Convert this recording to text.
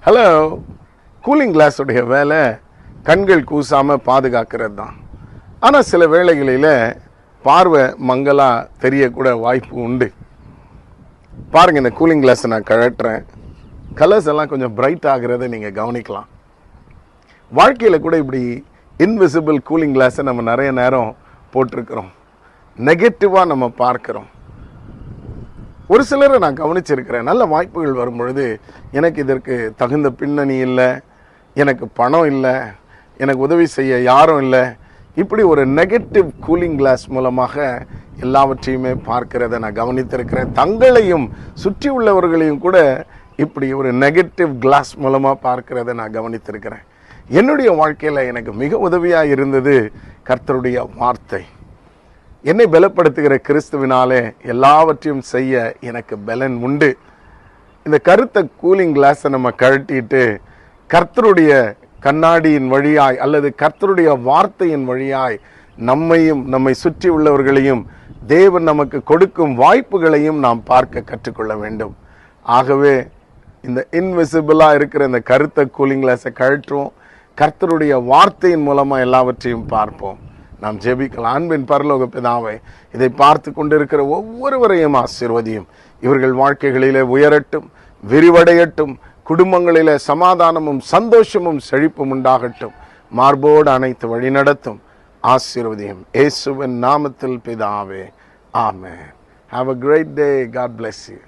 Hello, cooling கிளாஸுடைய வேலை கண்கள் கூசாமல் பாதுகாக்கிறது தான். ஆனால் சில வேளைகளில் பார்வை மங்கலாக தெரியக்கூட வாய்ப்பு உண்டு. பாருங்கள், இந்த கூலிங் கிளாஸை நான் கழட்டுறேன். கலர்ஸ் எல்லாம் கொஞ்சம் பிரைட் ஆகிறத நீங்கள் கவனிக்கலாம். வாழ்க்கையில் கூட இப்படி இன்விசிபிள் கூலிங் கிளாஸை நம்ம நிறைய நேரம் போட்டிருக்கிறோம். நெகட்டிவாக நம்ம பார்க்குறோம். ஒரு சிலரை நான் கவனிச்சிருக்கிறேன். நல்ல வாய்ப்புகள் வரும் பொழுது எனக்கு இதற்கு தகுந்த பின்னணி இல்லை, எனக்கு பணம் இல்லை, எனக்கு உதவி செய்ய யாரும் இல்லை, இப்படி ஒரு நெகட்டிவ் கூலிங் கிளாஸ் மூலமாக எல்லாவற்றையுமே பார்க்கிறத நான் கவனித்திருக்கிறேன். தங்களையும் சுற்றி உள்ளவர்களையும் கூட இப்படி ஒரு நெகட்டிவ் கிளாஸ் மூலமாக பார்க்கிறத நான் கவனித்திருக்கிறேன். என்னுடைய வாழ்க்கையில் எனக்கு மிக உதவியாக இருந்தது கர்த்தருடைய வார்த்தை. என்னை பலப்படுத்துகிற கிறிஸ்துவினாலே எல்லாவற்றையும் செய்ய எனக்கு பலன் உண்டு. இந்த கருத்த கூலிங் கிளாஸை நம்ம கழட்டிட்டு கர்த்தருடைய கண்ணாடியின் வழியாய் அல்லது கர்த்தருடைய வார்த்தையின் வழியாய் நம்மையும் நம்மை சுற்றி உள்ளவர்களையும் தேவன் நமக்கு கொடுக்கும் வாய்ப்புகளையும் நாம் பார்க்க கற்றுக்கொள்ள வேண்டும். ஆகவே இந்த இன்விசிபிளாக இருக்கிற இந்த கருத்த கூலிங் கிளாஸை கழற்றுவோம். கர்த்தருடைய வார்த்தையின் மூலமாக எல்லாவற்றையும் பார்ப்போம். நாம் ஜெபிக்கலாம். அன்பின் பரலோக பிதாவே, இதை பார்த்து கொண்டிருக்கிற ஒவ்வொருவரையும் ஆசீர்வதியும். இவர்கள் வாழ்க்கைகளிலே உயரட்டும், விரிவடையட்டும். குடும்பங்களிலே சமாதானமும் சந்தோஷமும் செழிப்பும் உண்டாகட்டும். மார்போடு அனைத்து வழி நடத்தும். ஆசீர்வதியும். இயேசுவின் நாமத்தில் பிதாவே, ஆமென். Have a great day. God bless you.